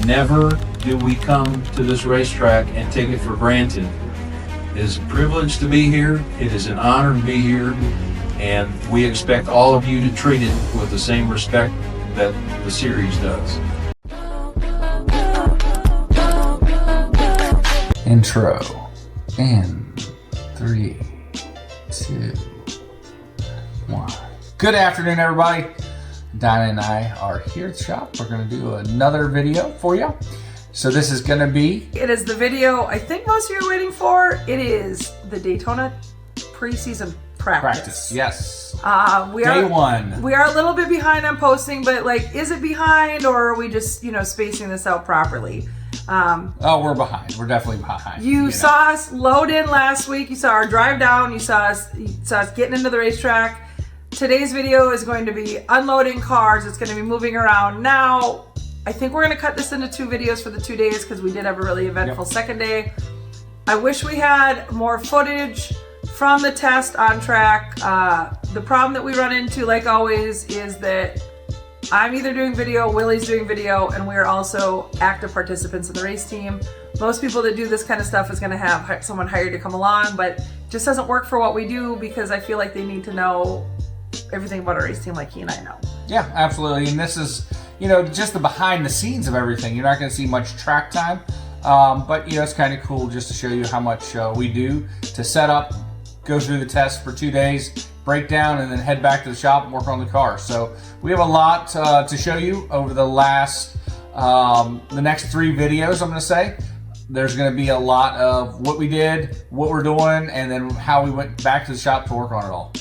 Never do we come to this racetrack and take it for granted. It is a privilege to be here. It is an honor to be here. And we expect all of you to treat it with the same respect that the series does. Intro in 3, 2, 1. Good afternoon, everybody. Dinah and I are here at the shop. We're going to do another video for you. So this is going to be... It is the video I think most of you are waiting for. It is the Daytona preseason practice. Yes. Day one. We are a little bit behind on posting, but like, is it behind or are we just, spacing this out properly? Oh, we're behind. We're definitely behind. You saw us load in last week. You saw our drive down. You saw us getting into the racetrack. Today's video is going to be unloading cars. It's going to be moving around. Now, I think we're going to cut this into 2 videos for the 2 days because we did have a really eventful second day. I wish we had more footage from the test on track. The problem that we run into, like always, is that I'm either doing video, Willie's doing video, and we're also active participants in the race team. Most people that do this kind of stuff is going to have someone hired to come along, but it just doesn't work for what we do because I feel like they need to know everything about a race team like he and I know. Yeah, absolutely. And this is, just the behind the scenes of everything. You're not going to see much track time, but, it's kind of cool just to show you how much we do to set up, go through the test for 2 days, break down, and then head back to the shop and work on the car. So we have a lot to show you over the next 3 videos, I'm going to say. There's going to be a lot of what we did, what we're doing, and then how we went back to the shop to work on it all.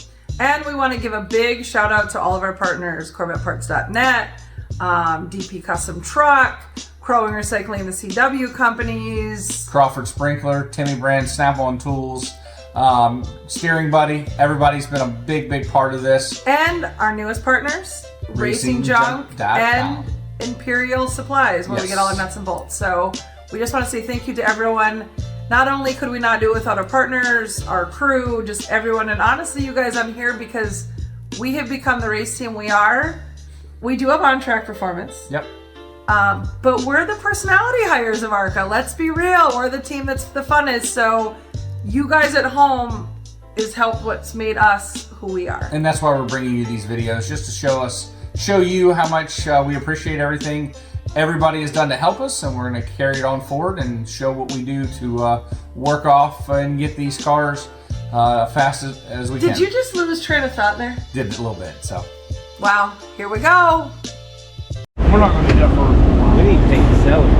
And we want to give a big shout out to all of our partners, CorvetteParts.net, DP Custom Truck, Crowing Recycling, the CW companies, Crawford Sprinkler, Timmy Brand, Snap-on Tools, Steering Buddy. Everybody's been a big part of this. And our newest partners, Racing Junk and Imperial Supplies, where we get all our nuts and bolts. So we just want to say thank you to everyone. Not only could we not do it without our partners, our crew, just everyone, and honestly, you guys on here, because we have become the race team we are. We do have on-track performance. Yep. But we're the personality hires of ARCA. Let's be real. We're the team that's the funnest. So you guys at home is what's made us who we are. And that's why we're bringing you these videos, just to show you how much we appreciate everything everybody has done to help us, and we're going to carry it on forward and show what we do to work off and get these cars fast as we can. Did you just lose train of thought there? Did a little bit, so. Wow, here we go. We're not going to do that for... We need Peyton Sellers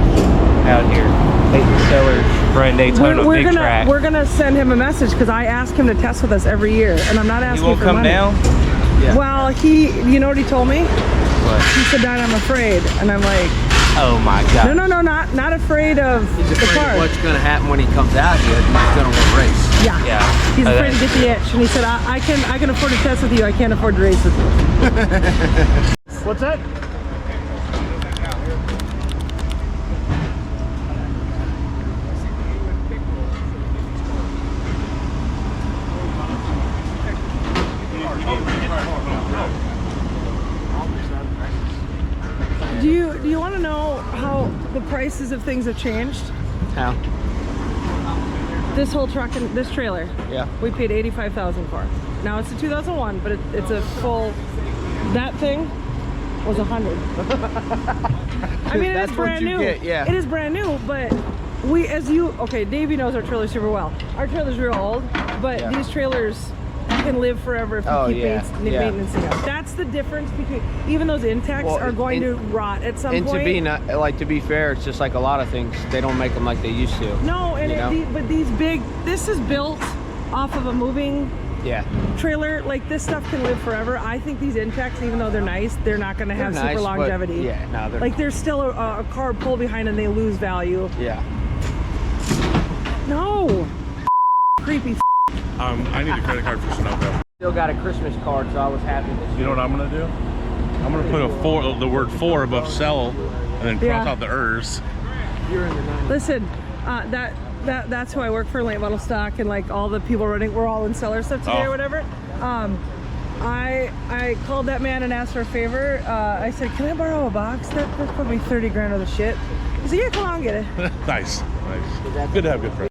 out here. Peyton Sellers running Daytona big track. We're going to send him a message because I ask him to test with us every year, and I'm not asking for money. He won't come down? Yeah. Well, you know what he told me? What? He said, "Dad, I'm afraid," and I'm like, "Oh my God!" No, not afraid of He's the afraid car. of what's going to happen when he comes out here. He's going to want to race. Yeah. He's afraid to get the itch, and he said, "I can afford to test with you. I can't afford to race with you." What's that? Do you want to know how the prices of things have changed? How? This whole truck and this trailer. Yeah. We paid $85,000 for. Now it's a 2001, but it's a full. That thing was $100. I mean, it's brand new. Yeah. It is brand new, but Davey knows our trailer super well. Our trailer's real old, but these trailers can live forever if you keep maintenance them. That's the difference between, even those Intex are going to rot at some point. And to be fair, it's just like a lot of things. They don't make them like they used to. No, and but these big, this is built off of a moving trailer. Like, this stuff can live forever. I think these Intex, even though they're nice, they're not going to have super longevity. There's still a car pull behind and they lose value. Yeah. No. Creepy. I need a credit card for Snowbell. Still got a Christmas card, so I was happy this year. You know what I'm gonna do? I'm gonna put the word 4 above sell, and then cross out the ers. You're in the 90s. Listen, that's who I work for, late model stock, and like all the people running, we're all in seller stuff today or whatever. I called that man and asked for a favor. I said, can I borrow a box? That put me 30 grand of the shit. He said, yeah, come on, get it. Nice, nice. Good to have good friends.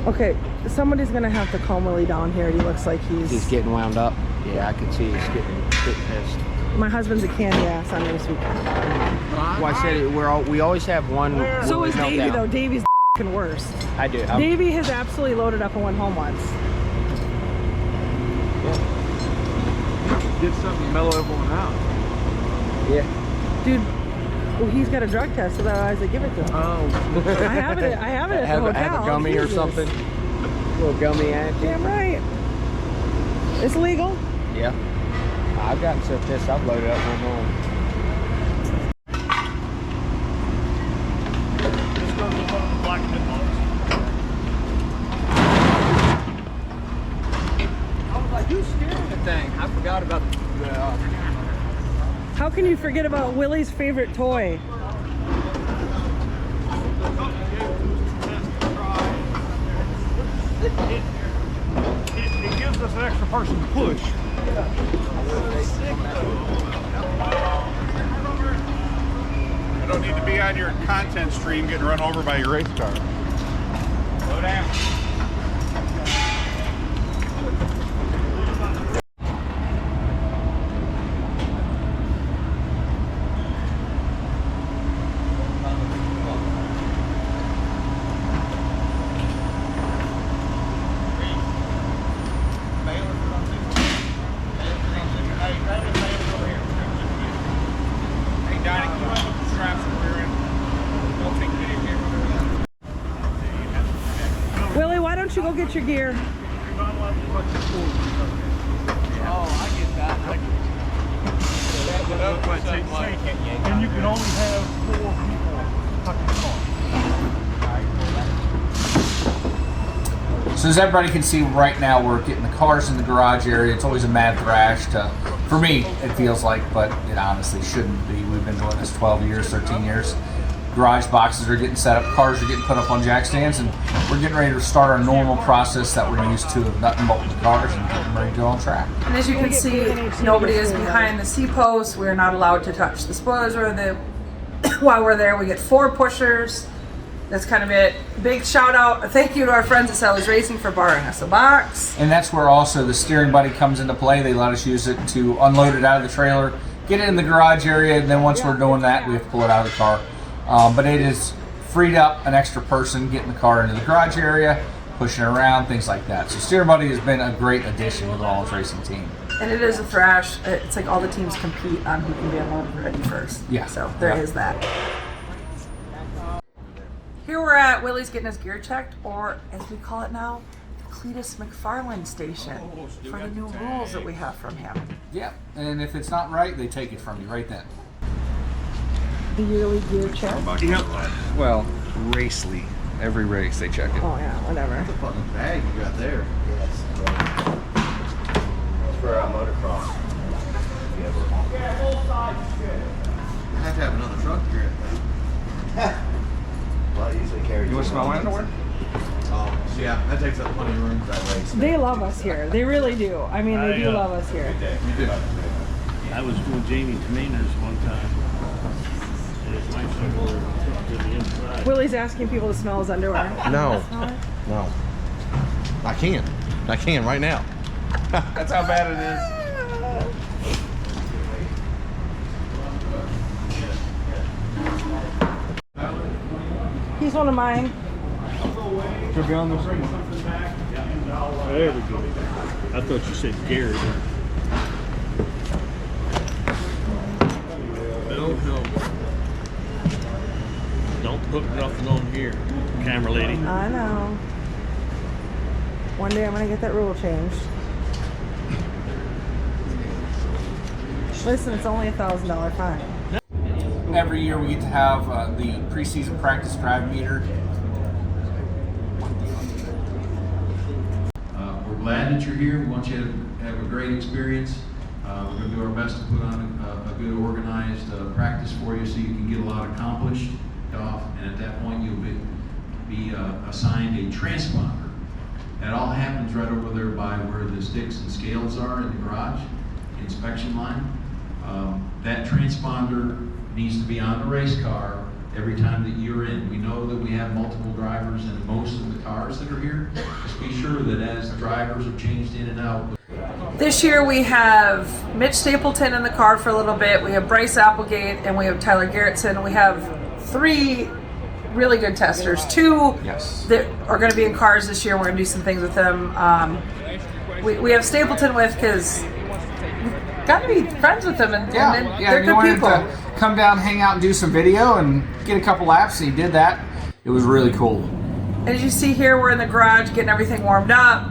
Okay, somebody's gonna have to calm Willie down here. He looks like He's getting wound up. Yeah, I can see he's getting pissed. My husband's a candy ass on race weekend. Well, I said it, we always have one. So is meltdown. Davey though. Davey's the worst. I do. Davey has absolutely loaded up and went home once. Get something to mellow everyone out. Yeah. Dude, well, he's got a drug test, so otherwise they give it to him. Oh. I have it at the hotel. Have a gummy or Jesus. something. A little gummy action. Damn right. It's legal. Yeah. I've gotten so pissed I've loaded up and went home. I was like, who's steering the thing? I forgot about the How can you forget about Willie's favorite toy? It gives us an extra person to push. I don't need to be on your content stream getting run over by your race car. Slow down. Willie, why don't you go get your gear? And you can only have 4 people tucking the car. So as everybody can see right now, we're getting the cars in the garage area. It's always a mad thrash for me, it feels like, but it honestly shouldn't be. We've been doing this 12 years, 13 years. Garage boxes are getting set up, cars are getting put up on jack stands, and we're getting ready to start our normal process that we're used to of nut and bolting the cars and getting ready to go on track. And as you can see, nobody is behind the C-post. We're not allowed to touch the spoilers while we're there. We get 4 pushers. That's kind of it. Big shout out, thank you to our friends at Sellers Racing for borrowing us a box. And that's where also the steering buddy comes into play. They let us use it to unload it out of the trailer, get it in the garage area, and then once we're doing that, we have to pull it out of the car. But it has freed up an extra person getting the car into the garage area, pushing it around, things like that. So Steer Buddy has been a great addition to the Mullins Racing team. And it is a thrash. It's like all the teams compete on who can be unloaded ready first. Yeah. So there is that. Here we're at Willie's getting his gear checked, or as we call it now, the Cletus McFarland station for the new rules that we have from him. Yeah, and if it's not right, they take it from you right then. The yearly gear check. Well, racely. Every race they check it. Oh yeah, whatever. That's a fucking bag you got there. Yes. It's for motocross. I have to have another truck here. Well, I usually carry. You want to smell my underwear? Oh, yeah, that takes up plenty of room for that race. They love us here. They really do. I mean, they do love us here. You do. I was doing Jamie Tamaner's one time. And his wife's over to the inside. Willie's asking people to smell his underwear. No. No. I can right now. That's how bad it is. He's one of mine. Should be on the screen. There we go. I thought you said Gary. Don't put nothing on here, camera lady. I know. One day I'm gonna get that rule changed. Listen, it's only $1,000 fine. Every year we get to have the preseason practice drive meter. We're glad that you're here. We want you to have a great experience. We're going to do our best to put on a good organized practice for you so you can get a lot accomplished. And at that point you'll be assigned a transponder. That all happens right over there by where the sticks and scales are in the garage, inspection line. That transponder needs to be on the race car every time that you're in. We know that we have multiple drivers in most of the cars that are here. Just be sure that as drivers are changed in and out. This year we have Mitch Stapleton in the car for a little bit. We have Bryce Applegate and we have Tyler Gerritsen. We have 3 really good testers. 2 that are going to be in cars this year. We're going to do some things with them. We have Stapleton with because we've got to be friends with them, and they're good people. To come down, hang out, and do some video, and get a couple laps. And he did that. It was really cool. And as you see here, we're in the garage getting everything warmed up.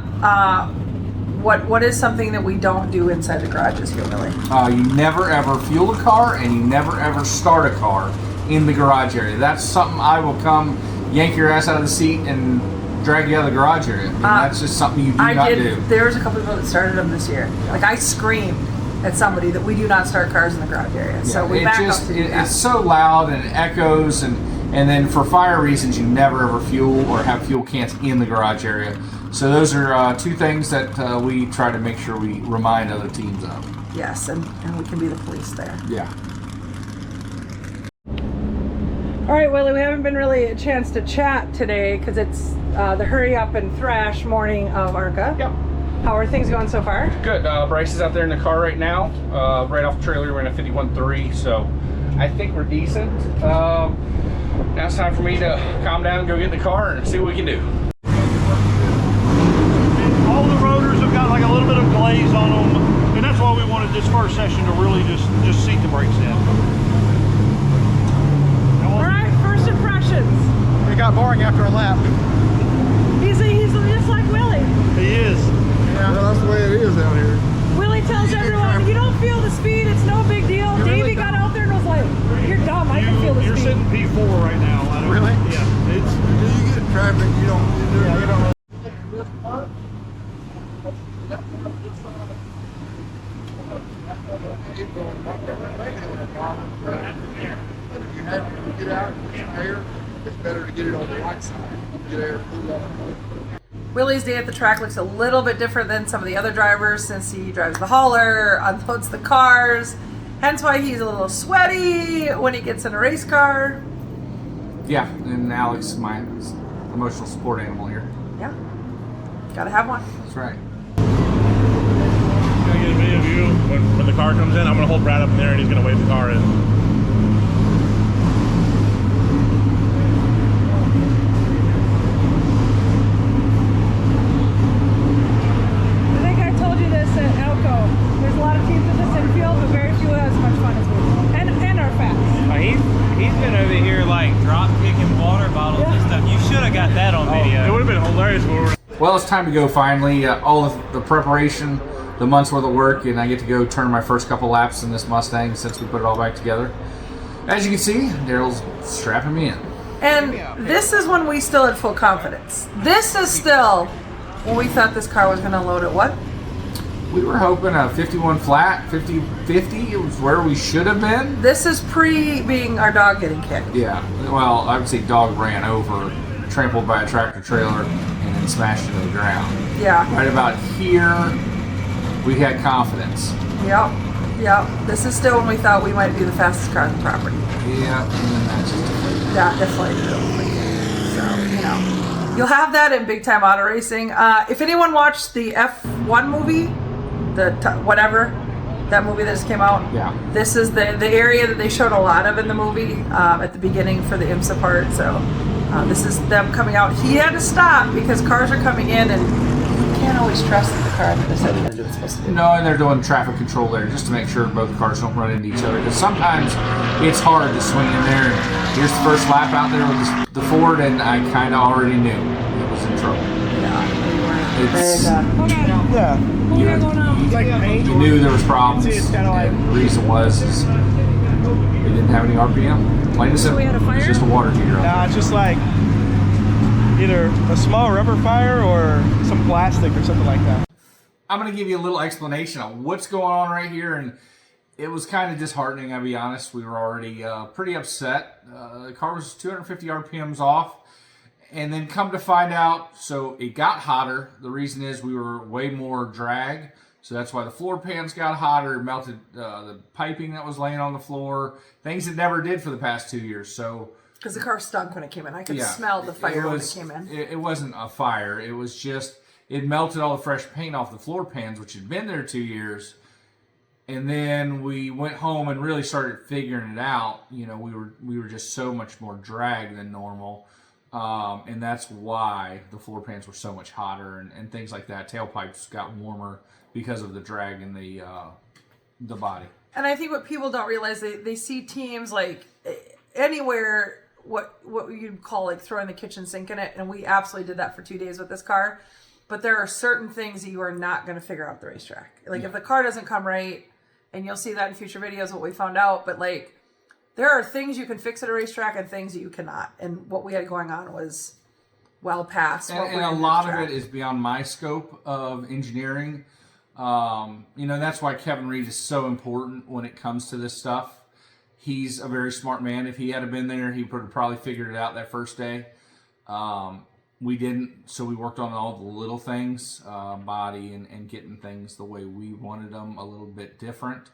What is something that we don't do inside the garages here, Willie? You never ever fuel a car, and you never ever start a car in the garage area. That's something I will come yank your ass out of the seat and drag you out of the garage area. And that's just something you do not do. There was a couple people that started them this year. Like I screamed at somebody that we do not start cars in the garage area. So we back up to do that. It's so loud and it echoes, and then for fire reasons, you never ever fuel or have fuel cans in the garage area. So those are 2 things that we try to make sure we remind other teams of. Yes, and we can be the police there. Yeah. All right, Willie, we haven't been really a chance to chat today because it's the hurry up and thrash morning of ARCA. Yep. How are things going so far? Good. Bryce is out there in the car right now. Right off the trailer, we're in a 51.3, so I think we're decent. Now it's time for me to calm down and go get in the car and see what we can do. All the rotors have got like a little bit of glaze on them, and that's why we wanted this first session to really just seat the brakes in. All right, first impressions. It got boring after a lap. He's just like Willie. He is. Yeah, well, that's the way it is out here. Willie tells everyone, you don't feel the speed, it's no big deal. Davey got out there and was like, you're dumb, I can feel the speed. You're sitting P4 right now. Really? Yeah. It's, you get traffic, you don't If you have to get out and get air, it's better to get it on the right side. Get air, cool off. Willie's day at the track looks a little bit different than some of the other drivers since he drives the hauler, unloads the cars, hence why he's a little sweaty when he gets in a race car. Yeah, and Alex, my emotional support animal here. Yeah, gotta have one. That's right. Can I get a video of you when the car comes in? I'm gonna hold Brad up in there and he's gonna wave the car in. He's been over here like drop kicking water bottles and stuff. You should have got that on video. It would have been hilarious. Well, it's time to go finally. All of the preparation, the month's worth of work, and I get to go turn my first couple laps in this Mustang since we put it all back together. As you can see, Daryl's strapping me in. And this is when we still had full confidence. This is still when we thought this car was going to load at what? We were hoping a 51 flat, 50-50. It was where we should have been. This is pre being our dog getting kicked. Yeah, well, I would say dog ran over, trampled by a tractor trailer, and then smashed into the ground. Yeah. Right about here, we had confidence. Yep. This is still when we thought we might be the fastest car on the property. Yeah, and then that just deflated. That deflated. So, you know. You'll have that in Big Time Auto Racing. If anyone watched the F1 movie, whatever, that movie that just came out. Yeah. This is the area that they showed a lot of in the movie at the beginning for the IMSA part. So this is them coming out. He had to stop because cars are coming in and you can't always trust that the car on the other side is going to do what it's supposed to do. No, and they're doing traffic control there just to make sure both cars don't run into each other. Because sometimes it's hard to swing in there. And here's the first lap out there with the Ford, and I kind of already knew it was in trouble. You knew there was problems, and the reason was they didn't have any RPM. Plain and simple. It's just a water heater. Nah, it's just like either a small rubber fire or some plastic or something like that. I'm going to give you a little explanation on what's going on right here, and it was kind of disheartening, I'll be honest. We were already pretty upset. The car was 250 RPMs off, And then come to find out, so it got hotter. The reason is we were way more drag. So that's why the floor pans got hotter, melted the piping that was laying on the floor, things it never did for the past 2 years. So because the car stunk when it came in. I could smell the fire when it came in. It wasn't a fire. It was just, it melted all the fresh paint off the floor pans, which had been there 2 years. And then we went home and really started figuring it out. You know, we were just so much more drag than normal. And that's why the floor pans were so much hotter and things like that. Tailpipes got warmer because of the drag in the body. And I think what people don't realize, they see teams like anywhere, what you'd call like throwing the kitchen sink in it. And we absolutely did that for 2 days with this car. But there are certain things that you are not going to figure out at the racetrack. Like if the car doesn't come right, and you'll see that in future videos, what we found out. But like, there are things you can fix at a racetrack and things that you cannot. And what we had going on was well past. And a lot of it is beyond my scope of engineering. You know, that's why Kevin Reed is so important when it comes to this stuff. He's a very smart man. If he had been there, he would have probably figured it out that first day. We didn't, so we worked on all the little things, body and getting things the way we wanted them, a little bit different.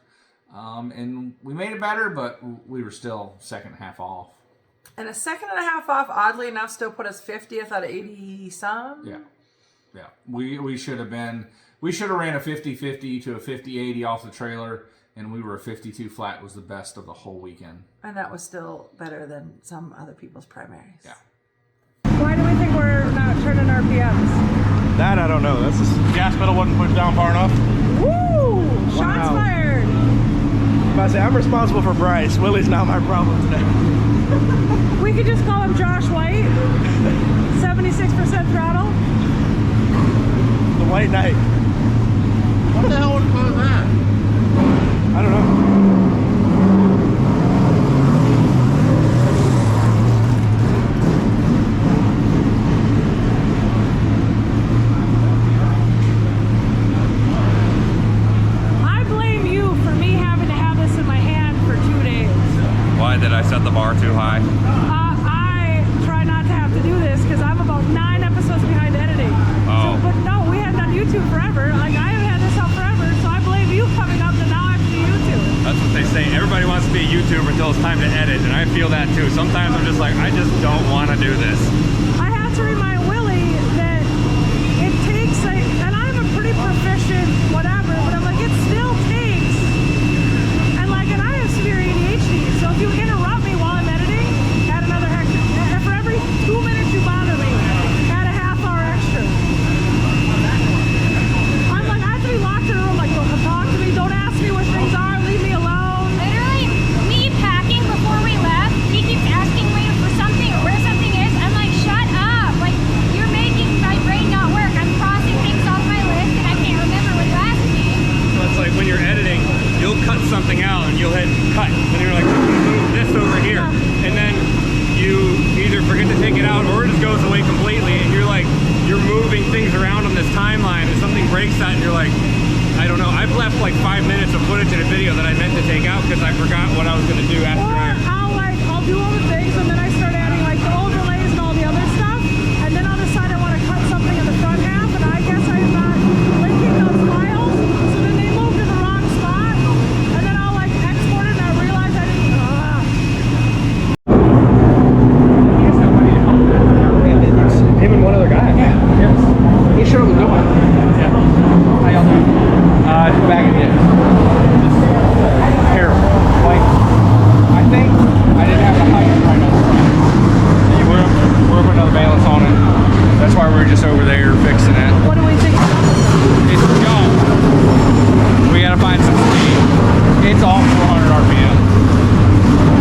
And we made it better, but we were still second half off. And a second and a half off, oddly enough, still put us 50th out of 80 some. Yeah. We should have ran a 50-50 to a 50-80 off the trailer, and we were a 52 flat was the best of the whole weekend. And that was still better than some other people's primaries. Yeah. Why do we think we're not turning RPMs? That I don't know. That's just gas pedal wasn't pushed down far enough. Woo! Shots fired! I say I'm responsible for Bryce. Willie's not my problem today. We could just call him Josh White. 76% throttle. The White Knight. What the hell would cause that? I don't know. Did I set the bar too high? I try not to have to do this because I'm about 9 episodes behind editing. Oh. So, but no, we hadn't done YouTube forever. Like I haven't had this out forever, so I blame you coming up and now I have to do YouTube. That's what they say. Everybody wants to be a YouTuber until it's time to edit, and I feel that too. Sometimes I'm just like, I just don't want to do this. I have to remind Willie that it takes, and I'm a pretty proficient whatever, but I'm like, it still takes, and I have severe ADHD, so if you interrupt me while I'm editing, add another extra. For every 2 minutes you bother me, add a half hour extra. I'm like, I have to be locked in a room, like, don't talk to me, don't ask me what things are, leave me alone. Literally, me packing before we left, he keeps asking me for something or where something is. I'm like, shut up. Like, you're making my brain not work. I'm crossing things off my list and I can't remember what you asked me. So it's like when you're editing, you'll cut something out and you'll hit cut, and you're like, move this over here, and then you either forget to take it out or it just goes away completely, and you're like, you're moving things around on this timeline, and something breaks that, and you're like, I don't know. I've left like 5 minutes of footage in a video that I meant to take out because I forgot what I was going to do after. Or I'll do all the things, and then I start adding like the overlays and all the other stuff, and then I'll decide I want to cut something in the front half, and I guess I'm not linking those files, so then they move to the wrong spot, and then I'll like export it, and I realize I didn't. Him and one other guy. He showed up with no one. Yeah. How y'all doing? Back again. Terrible. Like, I think I didn't have the height right on the front. We're putting another balance on it. That's why we're just over there fixing it. What do we think? It's gone. We gotta find some speed. It's all 400 RPM.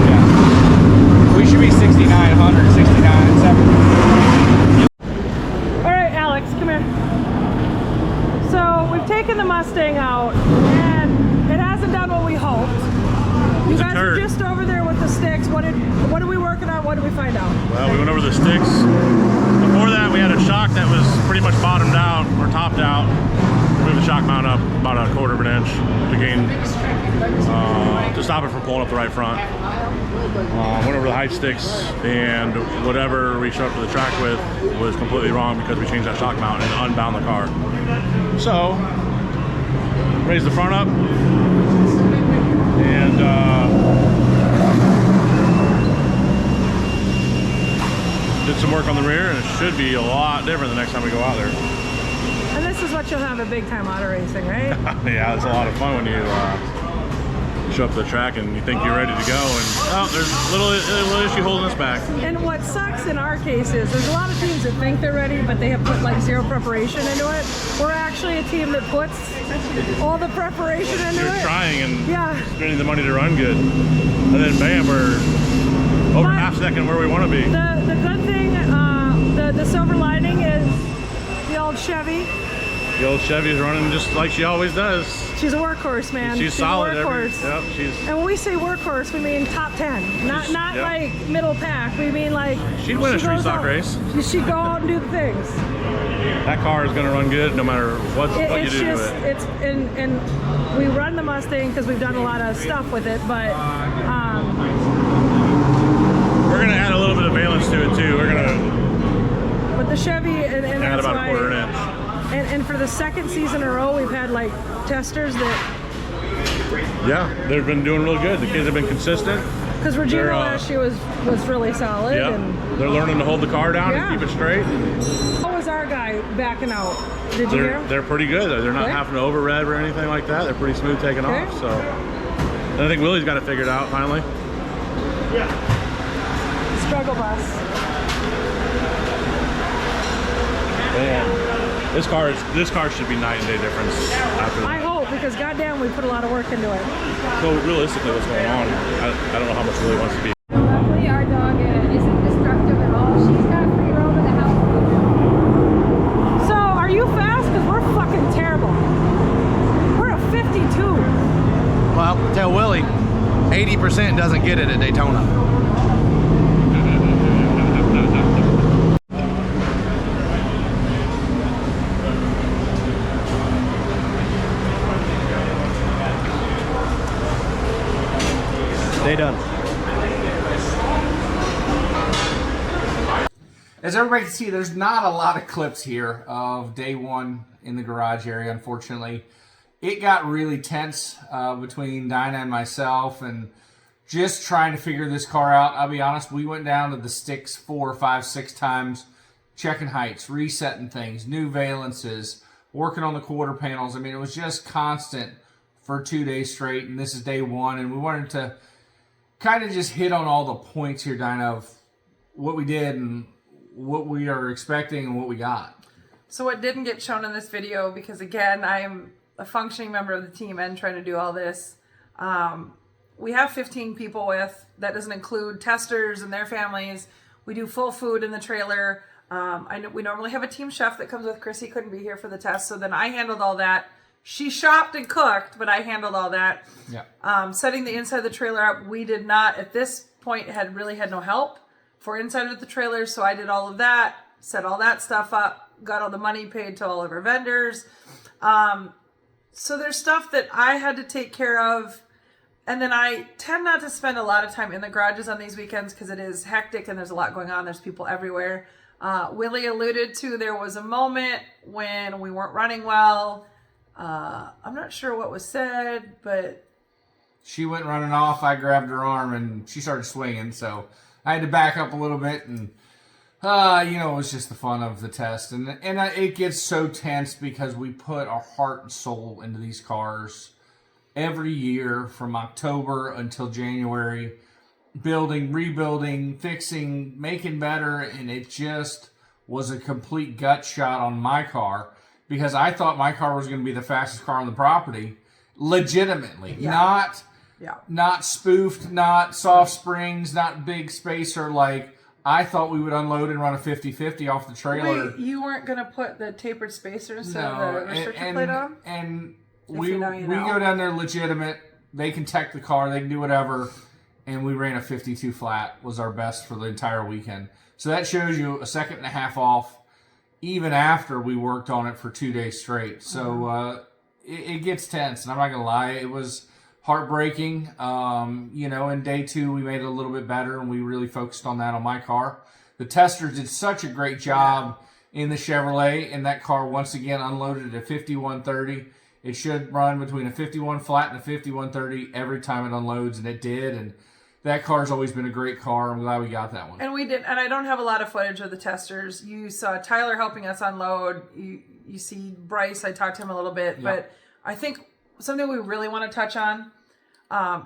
Yeah. We should be 69, 100, 69, 70. All right, Alex, come here. So we've taken the Mustang out, and it hasn't done what we hoped. You guys are just over there with the sticks. What are we working on? What did we find out? Well, we went over the sticks. Before that, we had a shock that was pretty much bottomed out or topped out. We moved the shock mount up about a 1/4 of an inch to gain, to stop it from pulling up the right front. Went over the height sticks, and whatever we showed up to the track with was completely wrong because we changed that shock mount and unbound the car. So, raised the front up, and did some work on the rear, and it should be a lot different the next time we go out there. And this is what you'll have at big time auto racing, right? Yeah, it's a lot of fun when you show up to the track and you think you're ready to go, and oh, there's a little issue holding us back. And what sucks in our case is there's a lot of teams that think they're ready, but they have put like zero preparation into it. We're actually a team that puts all the preparation into it. You're trying and spending the money to run good, and then bam, we're over half second where we want to be. The good thing, the silver lining is the old Chevy. The old Chevy is running just like she always does. She's a workhorse, man. She's solid. A workhorse. And when we say workhorse, we mean top 10. Not like middle pack. We mean like she'd win a street stock race. She'd go out and do the things. That car is going to run good no matter what you do to it. And we run the Mustang because we've done a lot of stuff with it, but we're going to add a little bit of valence to it too. We're going to but the Chevy and add about a quarter inch. And for the second season in a row, we've had like testers that. Yeah, they've been doing real good. The kids have been consistent. Because Regina last year was really solid. Yeah, and they're learning to hold the car down and keep it straight. How was our guy backing out? Did you hear? They're pretty good. They're not having to over rev or anything like that. They're pretty smooth taking off. So, and I think Willie's got it figured out finally. Yeah. Struggle bus. Man, this car should be night and day difference after that. I hope, because goddamn, we put a lot of work into it. So realistically, what's going on? I don't know how much Willie wants to be. Luckily, our dog isn't destructive at all. She's got free roam of the house. So, are you fast? Because we're fucking terrible. We're a 52. Well, tell Willie, 80% doesn't get it at Daytona. Stay done. As everybody can see, there's not a lot of clips here of day one in the garage area, unfortunately. It got really tense between Dinah and myself and just trying to figure this car out. I'll be honest, we went down to the sticks 4, 5, 6 times, checking heights, resetting things, new valences, working on the quarter panels. I mean, it was just constant for 2 days straight, and this is day one, and we wanted to kind of just hit on all the points here, Dinah, of what we did and what we are expecting and what we got. So what didn't get shown in this video, because again, I'm a functioning member of the team and trying to do all this. We have 15 people with, that doesn't include testers and their families. We do full food in the trailer. I know we normally have a team chef that comes with. Chrissy couldn't be here for the test, so then I handled all that. She shopped and cooked, but I handled all that. Yeah. Setting the inside of the trailer up, we did not, at this point, had no help for inside of the trailer, so I did all of that, set all that stuff up, got all the money paid to all of our vendors. So there's stuff that I had to take care of, and then I tend not to spend a lot of time in the garages on these weekends because it is hectic and there's a lot going on. There's people everywhere. Willie alluded to there was a moment when we weren't running well. I'm not sure what was said, but she went running off. I grabbed her arm and she started swinging, so I had to back up a little bit, and it was just the fun of the test, and it gets so tense because we put our heart and soul into these cars every year from October until January, building, rebuilding, fixing, making better, and it just was a complete gut shot on my car. Because I thought my car was going to be the fastest car on the property, legitimately. Yeah. Not spoofed, not soft springs, not big spacer. Like, I thought we would unload and run a 50-50 off the trailer. Wait, you weren't going to put the tapered spacer instead of the restriction plate on? And we go down there legitimate. They can tech the car. They can do whatever. And we ran a 52 flat, was our best for the entire weekend. So that shows you a second and a half off, even after we worked on it for 2 days straight. So it gets tense, and I'm not going to lie. It was heartbreaking. In day 2, we made it a little bit better, and we really focused on that on my car. The testers did such a great job in the Chevrolet, and that car once again unloaded at a 5130. It should run between a 51 flat and a 5130 every time it unloads, and it did. And that car's always been a great car. I'm glad we got that one. And we did, and I don't have a lot of footage of the testers. You saw Tyler helping us unload. You see Bryce. I talked to him a little bit, but I think something we really want to touch on. I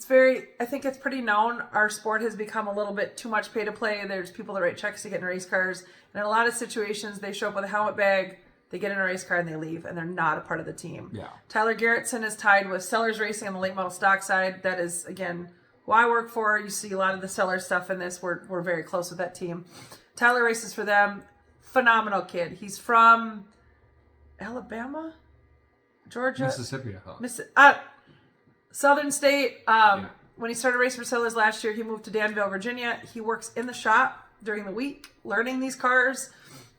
think it's pretty known. Our sport has become a little bit too much pay to play. There's people that write checks to get in race cars. And in a lot of situations, they show up with a helmet bag, they get in a race car, and they leave, and they're not a part of the team. Yeah. Tyler Garrettson is tied with Sellers Racing on the late model stock side. That is, again, who I work for. You see a lot of the Sellers stuff in this. We're very close with that team. Tyler races for them. Phenomenal kid. He's from Alabama? Georgia? Mississippi, I thought. Southern State. When he started racing for Sellers last year, he moved to Danville, Virginia. He works in the shop during the week, learning these cars.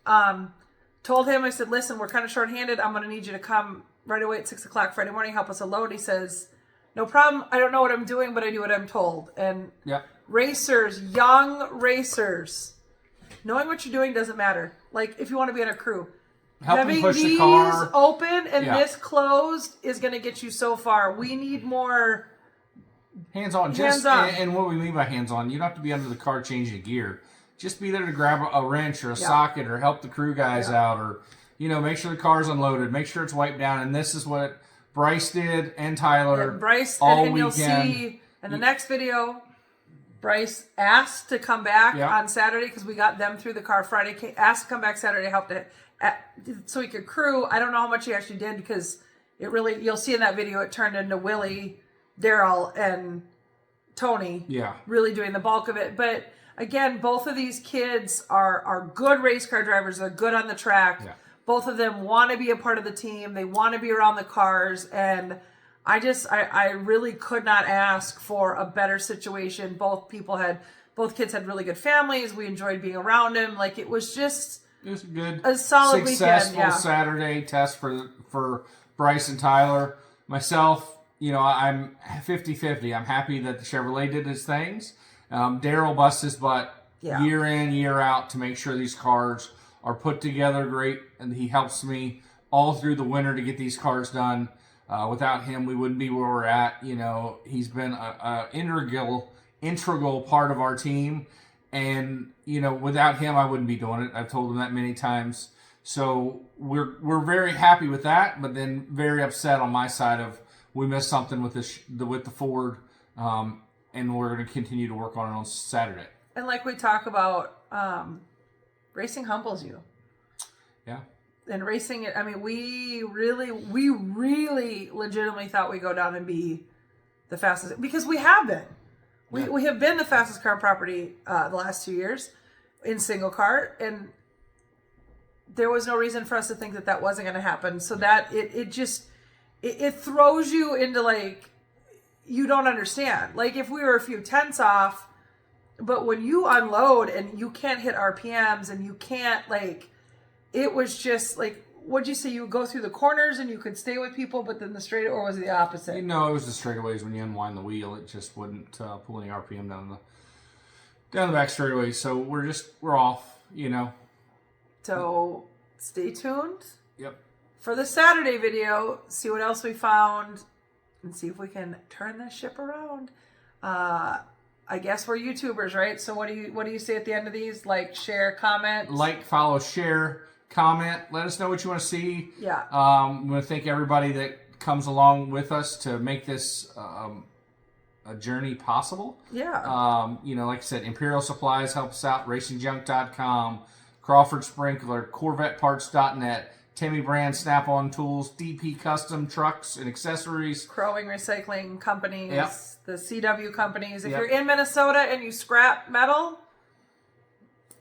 Told him, I said, listen, we're kind of short-handed. I'm going to need you to come right away at 6 o'clock Friday morning, help us unload. He says, no problem. I don't know what I'm doing, but I do what I'm told. And racers, young racers, knowing what you're doing doesn't matter. Like, if you want to be in a crew. Having push these the car. open and this closed is going to get you so far. We need more hands-on. And what we mean by hands-on, you don't have to be under the car changing gear. Just be there to grab a wrench or a socket or help the crew guys out, or make sure the car's unloaded, make sure it's wiped down. And this is what Bryce did and Tyler. Bryce, all and you'll see in the next video, Bryce asked to come back on Saturday because we got them through the car Friday. Asked to come back Saturday, help so he could crew. I don't know how much he actually did because it really, you'll see in that video, it turned into Willie, Daryl, and Tony really doing the bulk of it. But again, both of these kids are good race car drivers. They're good on the track. Yeah. Both of them want to be a part of the team. They want to be around the cars. And I really could not ask for a better situation. Both kids had really good families. We enjoyed being around them. Like, it was a good, a solid successful weekend. Saturday test for Bryce and Tyler. Myself, I'm 50-50. I'm happy that the Chevrolet did its things. Daryl busts his butt year in, year out to make sure these cars are put together great, and he helps me all through the winter to get these cars done. Without him, we wouldn't be where we're at. He's been an integral part of our team, and without him, I wouldn't be doing it. I've told him that many times. So we're very happy with that, but then very upset on my side of we missed something with the Ford. And we're going to continue to work on it on Saturday. And like we talk about, racing humbles you. Yeah. And racing, we really legitimately thought we'd go down and be the fastest. Because we have been. We have been the fastest car on property the last 2 years in single car. And there was no reason for us to think that wasn't going to happen. So that it throws you into like, you don't understand. Like, if we were a few tenths off, but when you unload and you can't hit RPMs and you can't, like, it was just like, what'd you say? You would go through the corners and you could stay with people, but then the straight, or was it the opposite? No, it was the straightaways. When you unwind the wheel, it just wouldn't pull any RPM down the back straightaway. So we're off, So stay tuned. Yep. For the Saturday video, see what else we found. And see if we can turn this ship around. I guess we're YouTubers, right? So what do you say at the end of these? Like, share, comment? Like, follow, share, comment. Let us know what you want to see. Yeah. I'm going to thank everybody that comes along with us to make this a journey possible. Yeah. Like I said, Imperial Supplies help us out. RacingJunk.com, Crawford Sprinkler, CorvetteParts.net, Timmy Brand Snap-on Tools, DP Custom Trucks and Accessories, Crowing Recycling Companies, the CW companies. If Yep. you're in Minnesota and you scrap metal,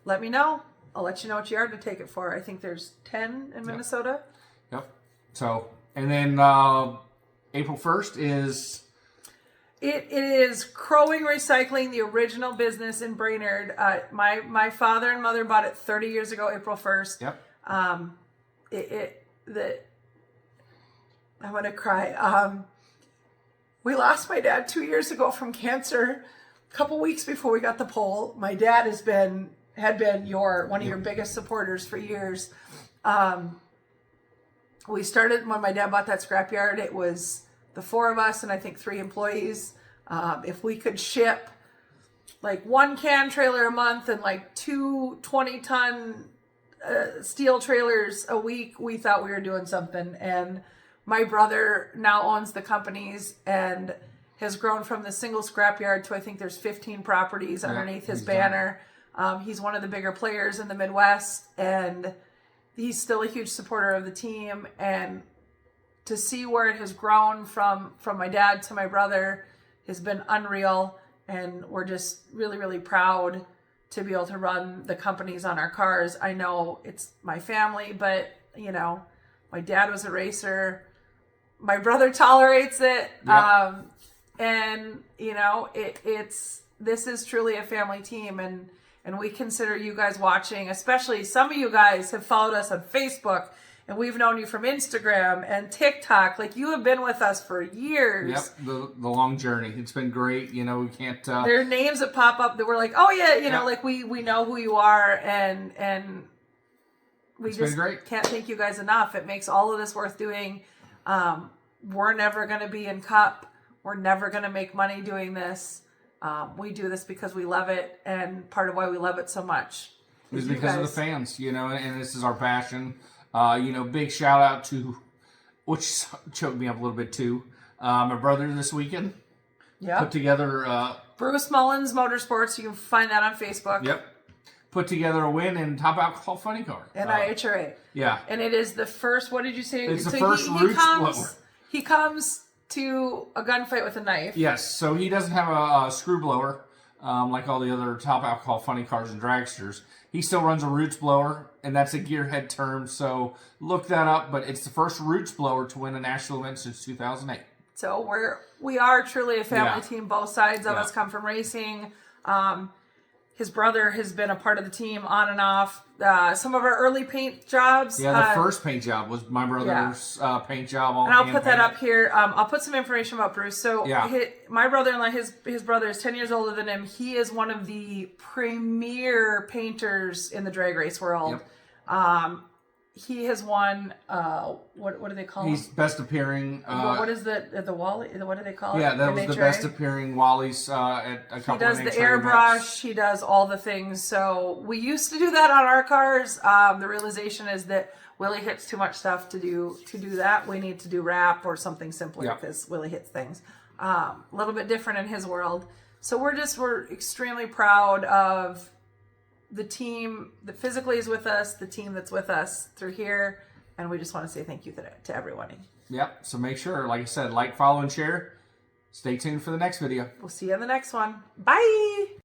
let me know. I'll let you know what yard to take it for. I think there's 10 in Minnesota. Yep. So, and then April 1st is... It is Crowing Recycling, the original business in Brainerd. My father and mother bought it 30 years ago, April 1st. Yep. I'm going to cry. We lost my dad 2 years ago from cancer. A couple weeks before we got the pole. My dad had been one of your biggest supporters for years. We started when my dad bought that scrapyard. It was the 4 of us and I think 3 employees. If we could ship like 1 can trailer a month and like 2 20-ton steel trailers a week, we thought we were doing something. And my brother now owns the companies and has grown from the single scrapyard to I think there's 15 properties underneath his banner. He's one of the bigger players in the Midwest, and he's still a huge supporter of the team. And to see where it has grown from my dad to my brother has been unreal. And we're just really, really proud to be able to run the companies on our cars. I know it's my family, but you know, my dad was a racer. My brother tolerates it. Yep. And you know, this is truly a family team, and we consider you guys watching, especially some of you guys have followed us on Facebook, and we've known you from Instagram and TikTok. Like, you have been with us for years. Yep, the long journey. It's been great. You know, we can't... There are names that pop up that we're like, oh yeah, you know, like we know who you are, and we it's just been great. Can't thank you guys enough. It makes all of this worth doing. We're never going to be in Cup. We're never going to make money doing this. We do this because we love it, and part of why we love it so much is because of the fans, you know, and this is our passion. You know, big shout out to, which choked me up a little bit too, my brother this weekend. Put together... Bruce Mullins Motorsports, you can find that on Facebook. Yep. Put together a win in Top Alcohol Funny Car. And IHRA. Yeah. And it is the first, what did you say? It's the first roots blower. He comes to a gunfight with a knife. Yes, so he doesn't have a screw blower like all the other Top Alcohol Funny Cars and dragsters. He still runs a roots blower, and that's a gearhead term, so look that up. But it's the first roots blower to win a national event since 2008. So we are truly a family team. Both sides of us come from racing. His brother has been a part of the team on and off. Some of our early paint jobs. Yeah, the first paint job was my brother's paint job. And I'll put that up here. I'll put some information about Bruce. So my brother-in-law, his brother is 10 years older than him. He is one of the premier painters in the drag race world. Yep. He has won, what do they call him? He's best appearing. What is the Wally? What do they call it? Yeah, that was the best appearing Wallies at a couple of He does the airbrush. Events. He does all the things. So we used to do that on our cars. The realization is that Willie hits too much stuff to do that. We need to do wrap or something simpler because Willie hits things. A little bit different in his world. So we're extremely proud of the team that physically is with us, the team that's with us through here, and we just want to say thank you to everyone. Yep, so make sure, like I said, like, follow, and share. Stay tuned for the next video. We'll see you in the next one. Bye!